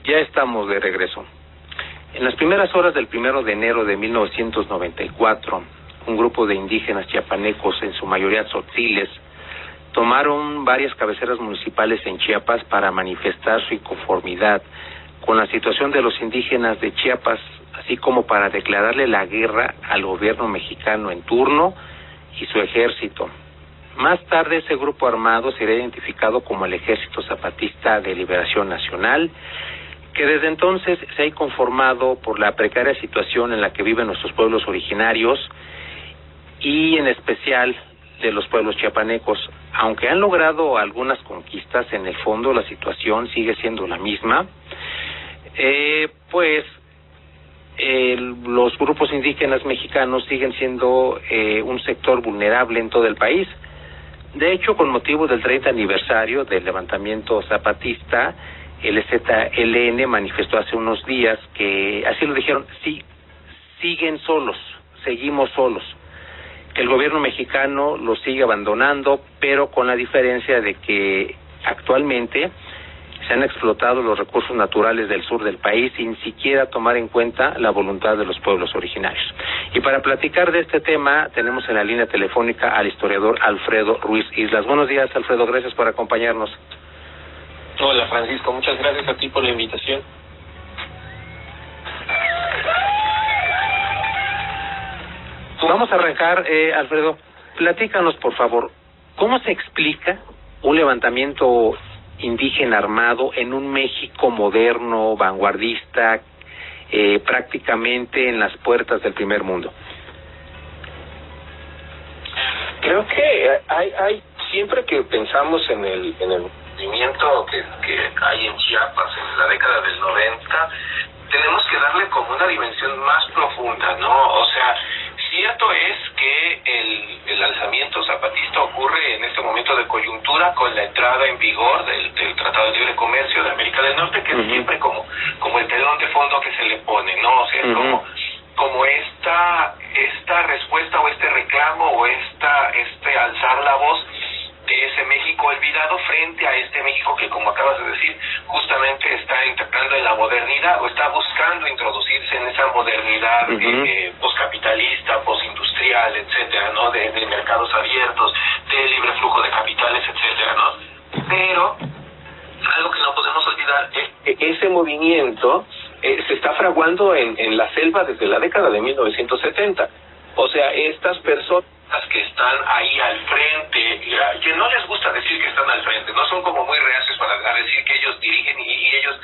Ya estamos de regreso. En las primeras horas del 1 de enero de 1994, un grupo de indígenas chiapanecos, en su mayoría tzotziles, tomaron varias cabeceras municipales en Chiapas para manifestar su inconformidad con la situación de los indígenas de Chiapas, así como para declararle la guerra al gobierno mexicano en turno y su ejército. Más tarde, ese grupo armado será identificado como el Ejército Zapatista de Liberación Nacional, que desde entonces se ha inconformado por la precaria situación en la que viven nuestros pueblos originarios y en especial de los pueblos chiapanecos. Aunque han logrado algunas conquistas, en el fondo la situación sigue siendo la misma. Los grupos indígenas mexicanos siguen siendo un sector vulnerable en todo el país. De hecho, con motivo del 30 aniversario del levantamiento zapatista, el EZLN manifestó hace unos días que, así lo dijeron, sí, siguen solos, seguimos solos, que el gobierno mexicano los sigue abandonando, pero con la diferencia de que actualmente se han explotado los recursos naturales del sur del país sin siquiera tomar en cuenta la voluntad de los pueblos originarios. Y para platicar de este tema tenemos en la línea telefónica al historiador Alfredo Ruiz Islas. Buenos días, Alfredo, gracias por acompañarnos. Hola, Francisco, muchas gracias a ti por la invitación. Vamos a arrancar, Alfredo, platícanos por favor, ¿cómo se explica un levantamiento indígena armado en un México moderno, vanguardista, prácticamente en las puertas del primer mundo? Creo que hay siempre que pensamos en el movimiento que hay en Chiapas en la década del 90, tenemos que darle como una dimensión más profunda, ¿no? O sea, cierto es que el alzamiento zapatista ocurre en este momento de coyuntura con la entrada en vigor del Tratado de Libre Comercio de América del Norte, que es siempre como el telón de fondo que se le pone, ¿no? O sea, es como esta respuesta o este reclamo o este alzar la voz de ese México olvidado frente a este México que, como acabas de decir, justamente está entrando en la modernidad o está buscando introducirse en esa modernidad poscapitalista, postindustrial, etcétera, ¿no? De mercados abiertos, de libre flujo de capitales, etcétera, ¿no? Pero algo que no podemos olvidar es que ese movimiento se está fraguando en la selva desde la década de 1970. O sea, estas personas que están ahí al frente, que no les gusta decir que están al frente, no son como muy reacios a decir que ellos dirigen y ellos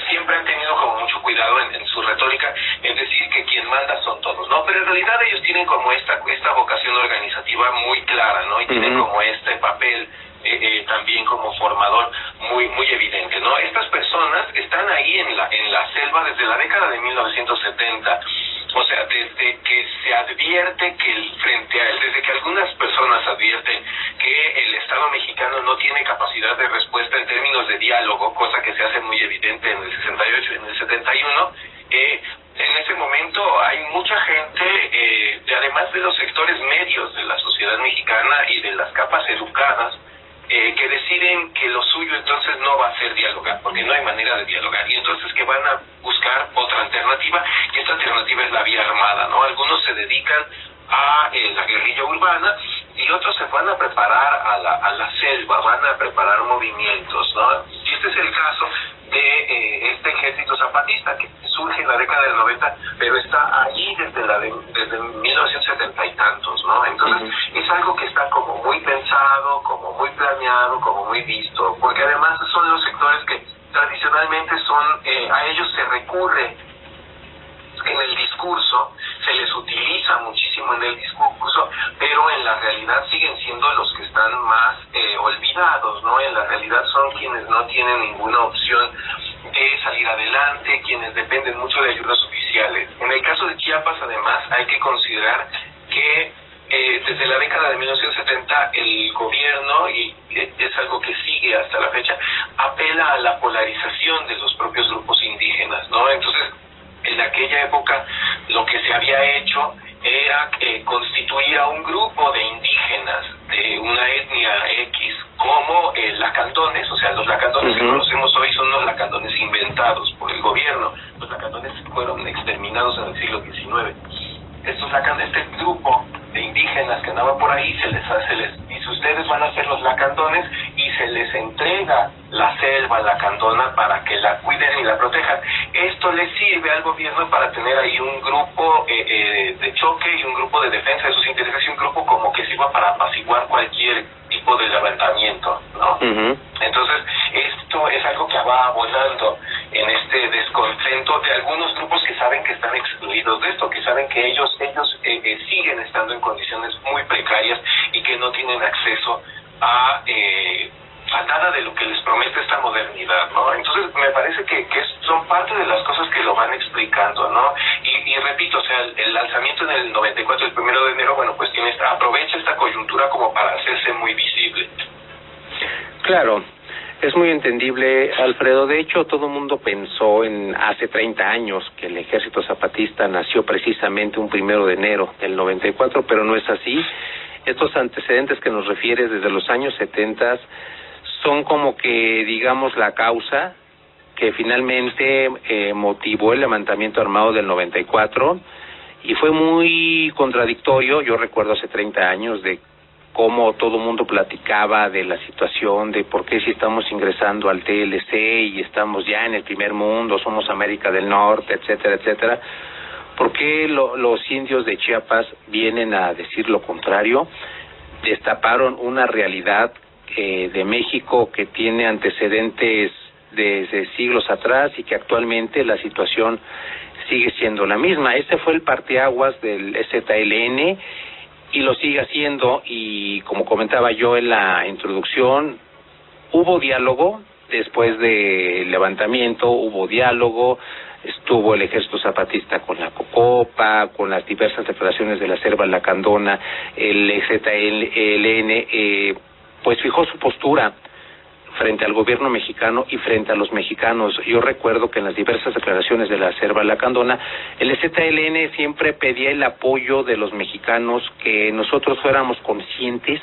siempre han tenido como mucho cuidado en su retórica en decir que quien manda son todos, ¿no? Pero en realidad ellos tienen como esta vocación organizativa muy clara, ¿no? Y tienen como este papel también como formador muy evidente, ¿no? Estas personas están ahí en la selva desde la década de 1970. O sea, desde que se advierte que desde que algunas personas advierten que el Estado mexicano no tiene capacidad de respuesta en términos de diálogo, cosa que se hace muy evidente en el 68 y en el 71, en ese momento hay mucha gente, además de los sectores medios de la sociedad mexicana y de las capas educadas, que deciden que lo suyo entonces no va a ser dialogar, porque no hay manera de dialogar, y entonces que van a buscar otra alternativa, y esta alternativa es la vía armada, ¿no? Algunos se dedican a la guerrilla urbana y otros se van a preparar a la selva, van a preparar movimientos, ¿no? Y este es el caso de este ejército zapatista que surge en la década del 90, pero está allí desde 1970 y tantos, ¿no? Entonces es algo que está como muy pensado, como muy planeado, como muy visto, porque además son los sectores que tradicionalmente a ellos se recurre en el discurso, se les utiliza muchísimo en el discurso, pero en la realidad siguen siendo los que están más olvidados, ¿no? En la realidad son quienes no tienen ninguna opción de salir adelante, quienes dependen mucho de ayudas oficiales. En el caso de Chiapas, además, hay que considerar que desde la década de 1970 el gobierno, y es algo que sigue hasta la fecha, apela a la polarización de los propios grupos indígenas, ¿no? Entonces, en aquella época lo que se había hecho era constituir a un grupo de indígenas de una etnia X como lacandones, o sea, los lacandones que conocemos hoy son los lacandones inmediatos los lacandones fueron exterminados en el siglo XIX. Este grupo de indígenas que andaba por ahí, se les dice, ustedes van a ser los lacandones, y se les entrega la selva lacandona para que la cuiden y la protejan. Esto les sirve al gobierno para tener ahí un grupo de choque y un grupo de defensa de sus intereses, y un grupo como que sirva para apaciguar cualquier tipo de levantamiento, ¿no? Entonces, esto es algo que va abonando en este descontento de algunos grupos que saben que están excluidos de esto, que saben que ellos siguen estando en condiciones muy precarias y que no tienen acceso a nada de lo que les promete esta modernidad, ¿no? Entonces, me parece que son parte de las cosas que lo van explicando, ¿no? Y repito, o sea, el lanzamiento en el 94, el 1 de enero, bueno, pues aprovecha esta coyuntura como para hacerse muy visible. Claro, es muy entendible, Alfredo. De hecho, todo el mundo pensó hace 30 años que el Ejército Zapatista nació precisamente un 1 de enero del 94, pero no es así. Estos antecedentes que nos refieres desde los años 70 son como que, digamos, la causa que finalmente motivó el levantamiento armado del 94, y fue muy contradictorio. Yo recuerdo hace 30 años de cómo todo el mundo platicaba de la situación, de por qué si estamos ingresando al TLC y estamos ya en el primer mundo, somos América del Norte, etcétera, etcétera. ¿Por qué los indios de Chiapas vienen a decir lo contrario? Destaparon una realidad de México que tiene antecedentes desde siglos atrás y que actualmente la situación sigue siendo la misma. Este fue el parteaguas del EZLN y lo sigue haciendo, y como comentaba yo en la introducción, hubo diálogo después del levantamiento, hubo diálogo, estuvo el Ejército Zapatista con la COCOPA, con las diversas declaraciones de la selva lacandona, el EZLN pues fijó su postura frente al gobierno mexicano y frente a los mexicanos. Yo recuerdo que en las diversas declaraciones de la selva lacandona, el EZLN siempre pedía el apoyo de los mexicanos, que nosotros fuéramos conscientes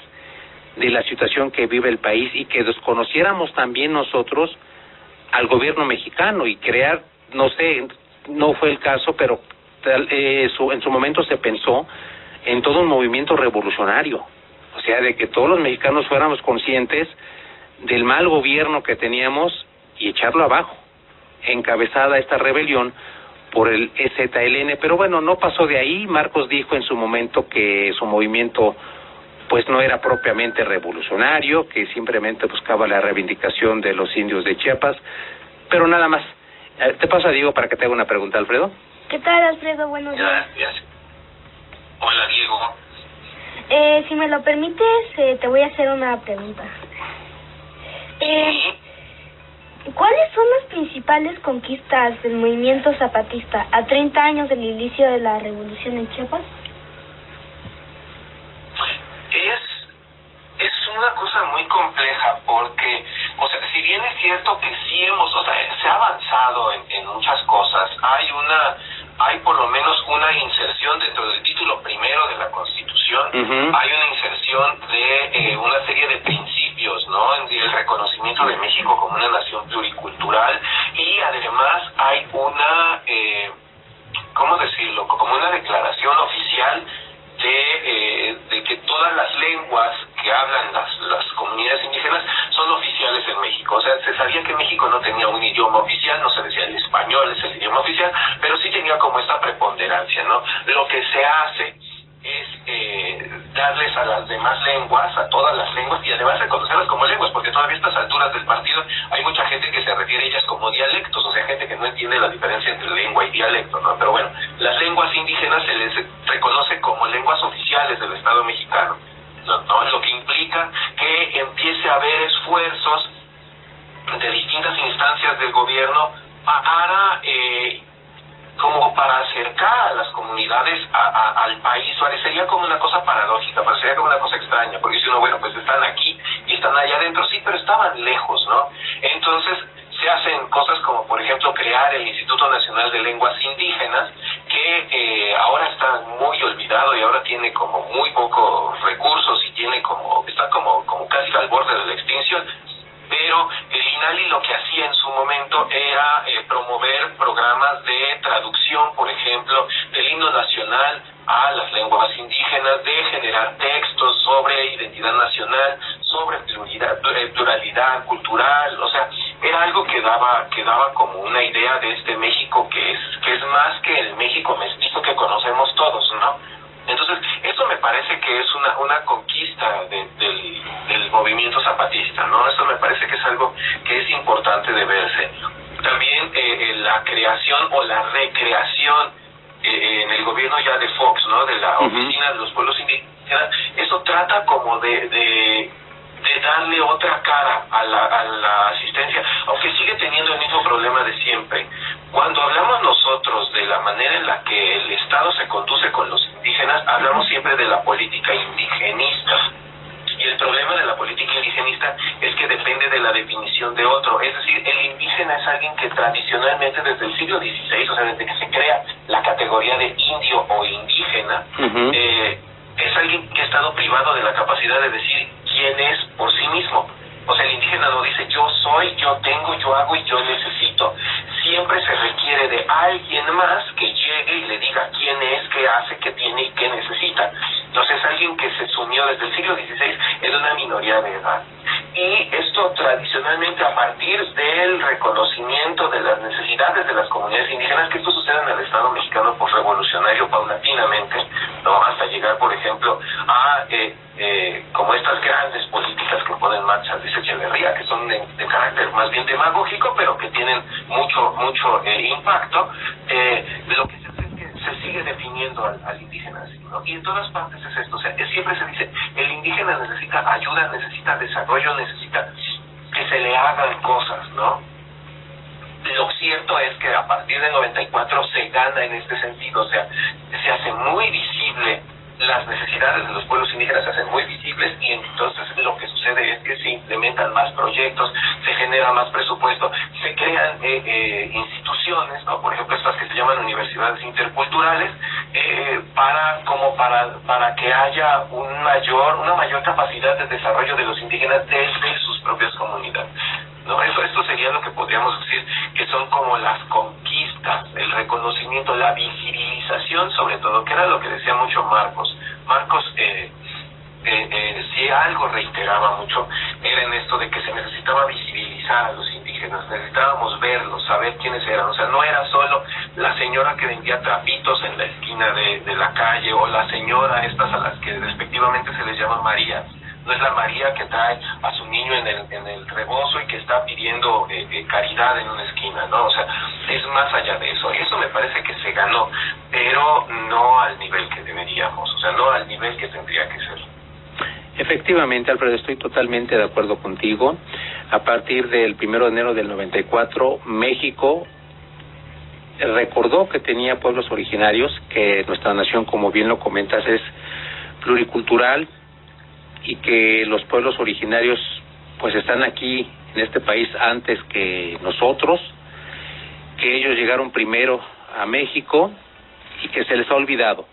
de la situación que vive el país y que desconociéramos también nosotros al gobierno mexicano y crear, no sé, no fue el caso, pero en su momento se pensó en todo un movimiento revolucionario, o sea, de que todos los mexicanos fuéramos conscientes del mal gobierno que teníamos y echarlo abajo, encabezada esta rebelión por el EZLN. Pero bueno, no pasó de ahí. Marcos dijo en su momento que su movimiento pues no era propiamente revolucionario, que simplemente buscaba la reivindicación de los indios de Chiapas, pero nada más. Te paso a Diego para que te haga una pregunta, Alfredo. ¿Qué tal, Alfredo? Buenos días. Gracias. Hola, Diego. Si me lo permites, te voy a hacer una pregunta. ¿Cuáles son las principales conquistas del movimiento zapatista a 30 años del inicio de la revolución en Chiapas? Es una cosa muy compleja porque, o sea, si bien es cierto que sí se ha avanzado en muchas cosas, hay por lo menos una inserción dentro del título primero de la Constitución, hay una inserción de una serie de principios, ¿no? El reconocimiento de México como una nación pluricultural, y además hay una, ¿cómo decirlo? Como una declaración oficial de que todas las lenguas que hablan las comunidades indígenas son oficiales en México. O sea, se sabía que México no tenía un idioma oficial, no se decía el español es el idioma oficial, pero sí tenía como esta preponderancia, ¿no? Lo que se hace es darles a las demás lenguas, a todas las lenguas, y además reconocerlas como lenguas, porque todavía a estas alturas del partido hay mucha gente que se refiere a ellas como dialectos, o sea, gente que no entiende la diferencia entre lengua y dialecto, ¿no? Pero bueno, las lenguas indígenas se les reconoce como lenguas oficiales del Estado mexicano, ¿no? Lo que implica que empiece a haber esfuerzos de distintas instancias del gobierno como para acercar a las comunidades al país. Parecería como una cosa paradójica, parecería como una cosa extraña, porque si uno, bueno, pues están aquí y están allá adentro, sí, pero estaban lejos, ¿no? Entonces se hacen cosas como, por ejemplo, crear el Instituto Nacional de Lenguas Indígenas, que ahora está muy olvidado y ahora tiene como muy pocos recursos y está como casi al borde de la extinción, pero el INALI lo que hacía en su momento era promover programas de traducción, por ejemplo, del himno nacional a las lenguas indígenas, de generar textos sobre identidad nacional, sobre pluralidad cultural. O sea, era algo que daba como una idea de este México que es más que el México mestizo que conocemos todos, ¿no? Entonces, eso me parece que es una conquista del movimiento zapatista, ¿no? Eso me parece que es algo que es importante de verse. También la creación o la recreación en el gobierno ya de Fox, ¿no? De la Oficina de los Pueblos Indígenas, eso trata como de darle otra cara a la asistencia, aunque sigue teniendo el mismo problema de siempre. Cuando hablamos nosotros de la manera en la que el Estado se conduce con los indígenas, hablamos siempre de la política indigenista. Y el problema de la política indigenista es que depende de la definición de otro. Es decir, el indígena es alguien que tradicionalmente desde el siglo XVI, o sea, desde que se crea la categoría de indio o indígena, es alguien que ha estado privado de la capacidad de decir quién es por sí mismo. O sea, el indígena no dice yo soy, yo tengo, yo hago y yo necesito. Siempre se requiere de alguien más que llegue y le diga quién es, qué hace, qué tiene y qué necesita. Entonces es alguien que se sumió desde el siglo XVI en una minoría de edad. Y esto tradicionalmente a partir del reconocimiento de las necesidades de las comunidades indígenas, que esto sucede en el Estado mexicano revolucionario paulatinamente, ¿no? Hasta llegar, por ejemplo, a como estas grandes políticas que pone en marcha Luis Echeverría, que son de carácter más bien demagógico, pero que tienen mucho impacto. Lo que se hace es que se sigue definiendo al indígena así, ¿no? Y en todas partes es esto, o sea, siempre se dice, el indígena necesita ayuda, necesita desarrollo, necesita que se le hagan cosas, ¿no? Lo cierto es que a partir del 94 se gana en este sentido, o sea, se hace muy visible, las necesidades de los pueblos indígenas se hacen muy visibles, y entonces lo que sucede es que se implementan más proyectos, se genera más presupuesto, se crean instituciones, ¿no? Por ejemplo, estas que se llaman universidades interculturales, para que haya una mayor capacidad de desarrollo de los indígenas desde sus propias comunidades, ¿no? Esto sería lo que podríamos decir que son como las conquistas, el reconocimiento, la visibilización, sobre todo, que era lo que decía mucho Marcos, si algo reiteraba mucho, era en esto de que se necesitaba visibilizar a los indígenas, necesitábamos verlos, saber quiénes eran. O sea, no era solo la señora que vendía trapitos en la esquina de la calle, o la señora estas a las que respectivamente se les llama Marías. No es la María que trae a su niño en el rebozo y que está pidiendo caridad en una esquina, ¿no? O sea, es más allá de eso. Eso me parece que se ganó, pero no al nivel que deberíamos, o sea, no al nivel que tendría que ser. Efectivamente, Alfredo, estoy totalmente de acuerdo contigo. A partir del 1 de enero del 94, México recordó que tenía pueblos originarios, que nuestra nación, como bien lo comentas, es pluricultural, y que los pueblos originarios pues están aquí en este país antes que nosotros, que ellos llegaron primero a México y que se les ha olvidado.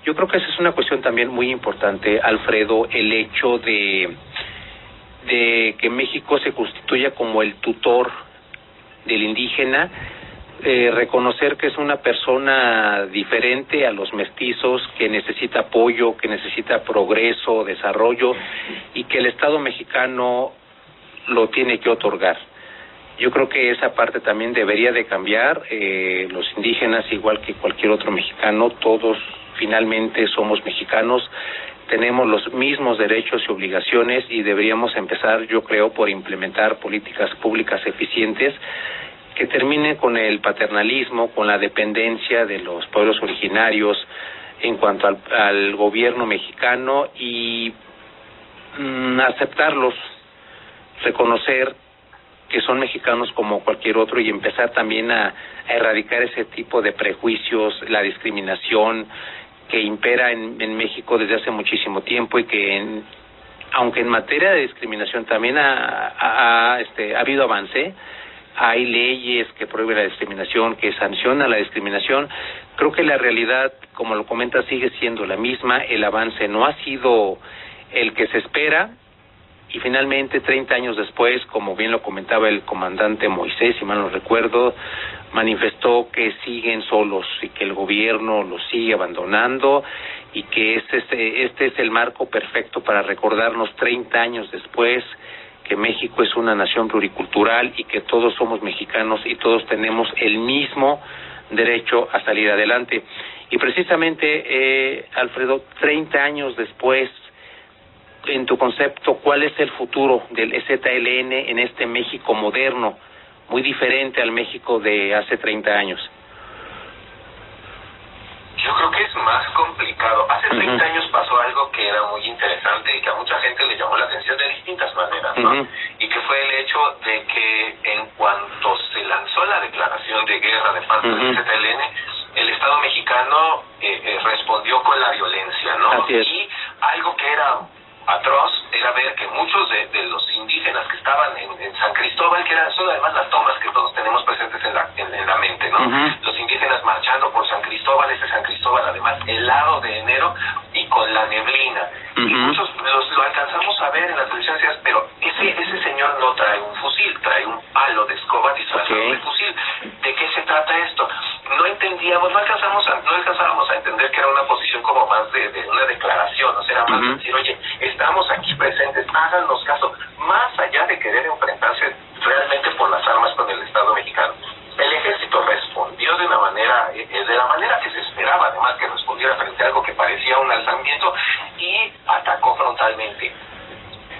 Yo creo que esa es una cuestión también muy importante, Alfredo, el hecho de que México se constituya como el tutor del indígena, reconocer que es una persona diferente a los mestizos, que necesita apoyo, que necesita progreso, desarrollo, y que el Estado mexicano lo tiene que otorgar. Yo creo que esa parte también debería de cambiar. Los indígenas, igual que cualquier otro mexicano, todos finalmente somos mexicanos, tenemos los mismos derechos y obligaciones, y deberíamos empezar, yo creo, por implementar políticas públicas eficientes que terminen con el paternalismo, con la dependencia de los pueblos originarios en cuanto al gobierno mexicano, y aceptarlos, reconocer que son mexicanos como cualquier otro, y empezar también a erradicar ese tipo de prejuicios, la discriminación que impera en México desde hace muchísimo tiempo, y que aunque en materia de discriminación también ha habido avance, hay leyes que prohíben la discriminación, que sancionan la discriminación. Creo que la realidad, como lo comenta, sigue siendo la misma. El avance no ha sido el que se espera, y finalmente 30 años después, como bien lo comentaba el comandante Moisés, si mal no recuerdo, manifestó que siguen solos y que el gobierno los sigue abandonando y que este es el marco perfecto para recordarnos 30 años después que México es una nación pluricultural y que todos somos mexicanos y todos tenemos el mismo derecho a salir adelante. Y precisamente, Alfredo, 30 años después, en tu concepto, ¿cuál es el futuro del EZLN en este México moderno, muy diferente al México de hace 30 años? Yo creo que es más complicado. Hace 30 años pasó algo que era muy interesante y que a mucha gente le llamó la atención de distintas maneras, ¿no? Y que fue el hecho de que en cuanto se lanzó la declaración de guerra de parte del ZLN, el Estado mexicano respondió con la violencia, ¿no? Así es. Y algo que era atroz era ver que muchos de los indígenas que estaban en San Cristóbal, que son además las tomas que todos tenemos presentes en la mente, ¿no? Los indígenas marchando por San Cristóbal, San Cristóbal además helado de enero y con la neblina. Y muchos lo alcanzamos a ver en la televisión, pero ese señor no trae un fusil, trae un palo de escoba disfrazado de fusil. ¿De qué se trata esto? No entendíamos, no alcanzábamos a entender que era una posición como más de una declaración, o sea, era más de decir, oye, estamos aquí presentes, háganos caso, más allá de querer enfrentarse realmente por las armas con el Estado mexicano. El ejército respondió de la manera que se esperaba, además que respondiera frente a algo que parecía un alzamiento, y atacó frontalmente.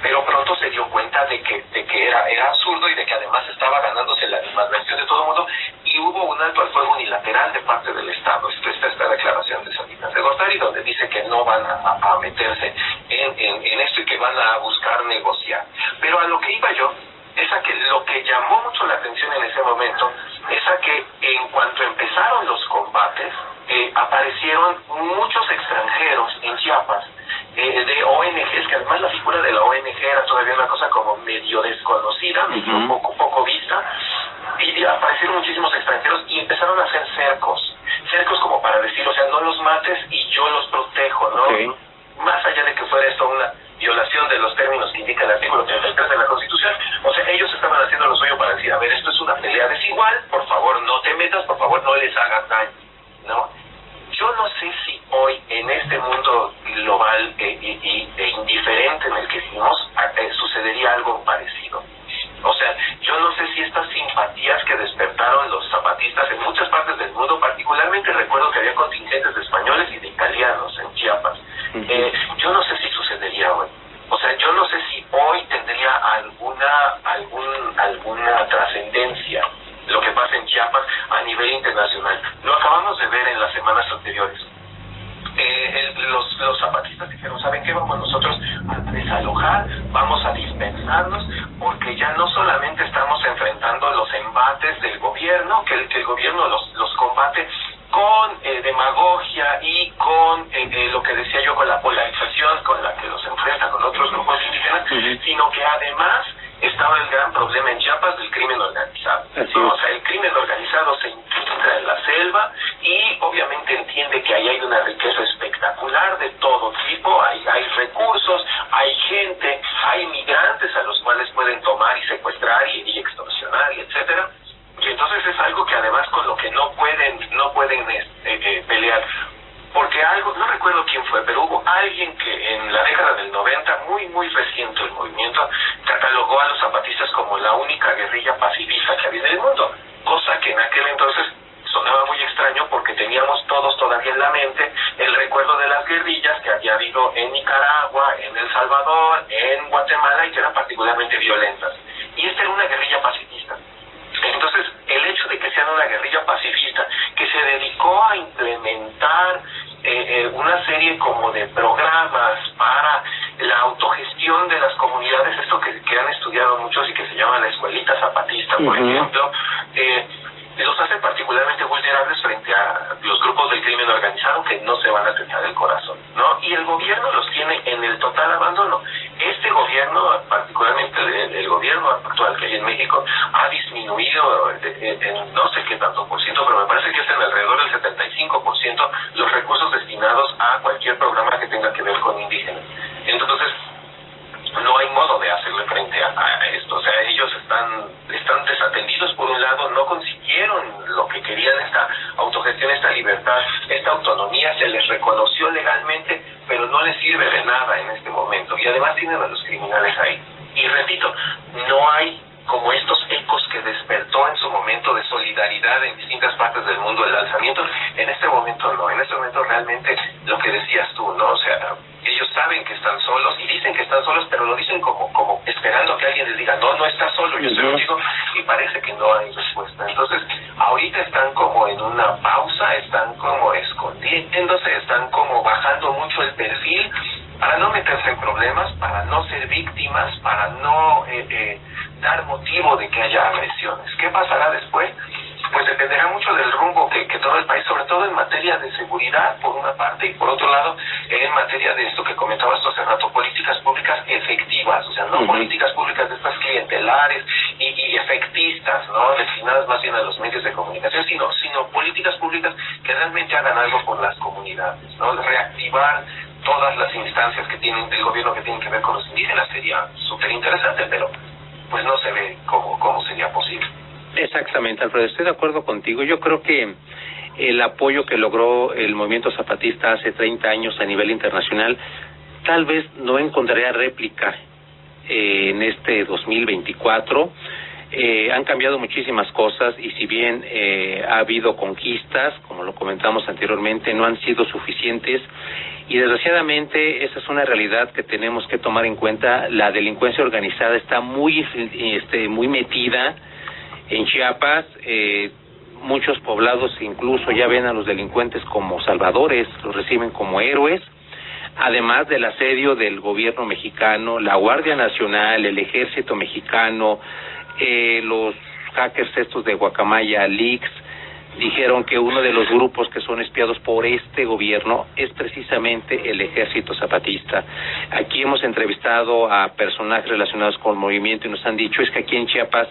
Pero pronto se dio cuenta de que era absurdo y de que además estaba ganándose la animadversión de todo el mundo, y hubo un alto al fuego unilateral de parte del Estado. Está esta declaración de Salinas de Gortari, donde dice que no van a meterse en esto y que van a buscar negociar. Pero a lo que iba yo es a que lo que llamó mucho la atención en ese momento es a que en cuanto empezaron los combates, aparecieron muchos extranjeros en Chiapas, de ONGs, que además la figura de la ONG era todavía una cosa como medio desconocida, medio poco vista, y aparecieron muchísimos extranjeros y empezaron a hacer cercos como para decir, o sea, no los mates y yo los protejo, ¿no? Más allá de que fuera esto una violación de los términos que indica el artículo 33 de la Constitución, o sea, ellos estaban haciendo lo suyo para decir, a ver, esto es una pelea desigual, por favor no te metas, por favor no les hagas daño, ¿no? Yo no sé si hoy, en este mundo global e indiferente en el que vivimos, sucedería algo parecido. O sea, yo no sé si estas simpatías que despertaron los zapatistas en muchas partes del mundo, particularmente recuerdo que había contingentes de españoles y de italianos en Chiapas, yo no sé si sucedería hoy. O sea, yo no sé si hoy tendría alguna trascendencia lo que pasa en Chiapas a nivel internacional. Lo acabamos de ver en las semanas anteriores. Los zapatistas dijeron, ¿saben qué? Vamos nosotros a desalojar, vamos a dispersarnos, porque ya no solamente estamos enfrentando los embates del gobierno, que el gobierno los combate con demagogia y con lo que decía yo, con la polarización con la que los enfrenta con otros grupos indígenas, sino que además estaba el gran problema en Chiapas del crimen organizado. O sea, el crimen organizado se infiltra en la selva y obviamente entiende que ahí hay una riqueza espectacular de todo tipo, hay recursos, hay gente, hay migrantes a los cuales pueden tomar y secuestrar y extorsionar y etcétera. Y entonces es algo que además con lo que no pueden pelear. Porque no recuerdo quién fue, pero hubo alguien que en la década del 90, muy reciente el movimiento, catalogó a los zapatistas como la única guerrilla pacifista que había en el mundo, cosa que en aquel entonces sonaba muy extraño porque teníamos todos todavía en la mente el recuerdo de las guerrillas que había habido en Nicaragua, en El Salvador, en Guatemala y que eran particularmente violentas. Y esta era una guerrilla pacifista. Entonces, el hecho de que sean una guerrilla pacifista que se dedicó a implementar una serie como de programas para la autogestión de las comunidades, esto que han estudiado muchos y que se llama la escuelita zapatista, por ejemplo, los hace particularmente vulnerables frente a los grupos del crimen organizado que no se van a tentar el corazón, ¿no? Y el gobierno los tiene en el total abandono. Este gobierno, particularmente el gobierno actual que hay en México, ha disminuido en no sé qué tanto por ciento, pero me parece que es en alrededor del 75% los recursos destinados a cualquier programa que tenga que ver con indígenas. Entonces, no hay modo de hacerle frente a esto. O sea, ellos están desatendidos por un lado, no consiguieron lo que querían, esta autogestión, esta libertad, esta autonomía, se les reconoció legalmente, pero no les sirve de nada en este momento. Y además tienen a los criminales ahí. Y repito, no hay como estos ecos que despertó en su momento de solidaridad en distintas partes del mundo el alzamiento. En este momento no, en este momento realmente lo que decías tú, ¿no? O sea, ellos saben que están solos y dicen que están solos, pero lo dicen como esperando que alguien les diga, no estás solo, yo estoy contigo, y parece que no hay respuesta. Entonces, ahorita están como en una pausa, están como escondiéndose, están como bajando mucho el perfil para no meterse en problemas, para no ser víctimas, para no dar motivo de que haya agresiones. ¿Qué pasará después? Pues dependerá mucho del rumbo que tome el país, sobre todo en materia de seguridad, por una parte, y por otro lado, en materia de esto que comentabas tú hace rato, políticas públicas efectivas, o sea, no políticas públicas de estas clientelares y efectistas, ¿no? Destinadas más bien a los medios de comunicación, sino políticas públicas que realmente hagan algo por las comunidades, ¿no? Reactivar todas las instancias que tienen del gobierno que tienen que ver con los indígenas sería súper interesante, pero pues no se ve cómo sería posible. Exactamente, Alfredo, estoy de acuerdo contigo. Yo creo que el apoyo que logró el movimiento zapatista hace 30 años a nivel internacional tal vez no encontraría réplica en este 2024. Han cambiado muchísimas cosas y si bien ha habido conquistas, como lo comentamos anteriormente, no han sido suficientes y desgraciadamente esa es una realidad que tenemos que tomar en cuenta. La delincuencia organizada está muy metida en Chiapas. Muchos poblados incluso ya ven a los delincuentes como salvadores, los reciben como héroes, además del asedio del gobierno mexicano, la Guardia Nacional, el Ejército Mexicano, los hackers estos de Guacamaya Leaks dijeron que uno de los grupos que son espiados por este gobierno es precisamente el Ejército Zapatista. Aquí hemos entrevistado a personajes relacionados con el movimiento y nos han dicho es que aquí en Chiapas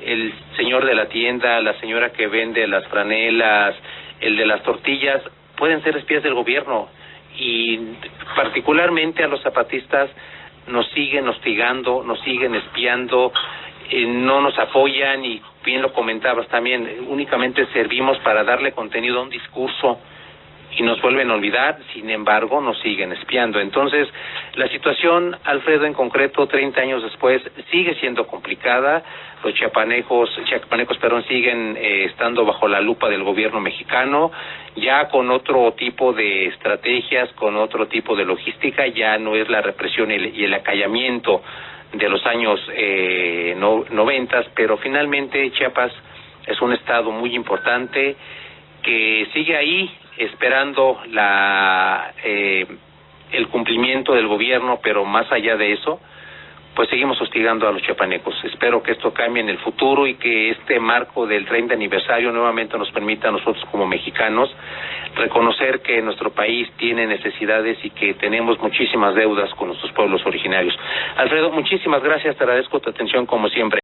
el señor de la tienda, la señora que vende las franelas, el de las tortillas, pueden ser espías del gobierno y particularmente a los zapatistas nos siguen hostigando, nos siguen espiando, no nos apoyan y bien lo comentabas también, únicamente servimos para darle contenido a un discurso y nos vuelven a olvidar, sin embargo nos siguen espiando. Entonces, la situación, Alfredo, en concreto, 30 años después, sigue siendo complicada. Los chiapanecos, siguen estando bajo la lupa del gobierno mexicano, ya con otro tipo de estrategias, con otro tipo de logística, ya no es la represión y el acallamiento de los años 90, pero finalmente Chiapas es un estado muy importante que sigue ahí esperando el cumplimiento del gobierno, pero más allá de eso, pues seguimos hostigando a los chiapanecos. Espero que esto cambie en el futuro y que este marco del 30 aniversario nuevamente nos permita a nosotros como mexicanos reconocer que nuestro país tiene necesidades y que tenemos muchísimas deudas con nuestros pueblos originarios. Alfredo, muchísimas gracias, te agradezco tu atención como siempre.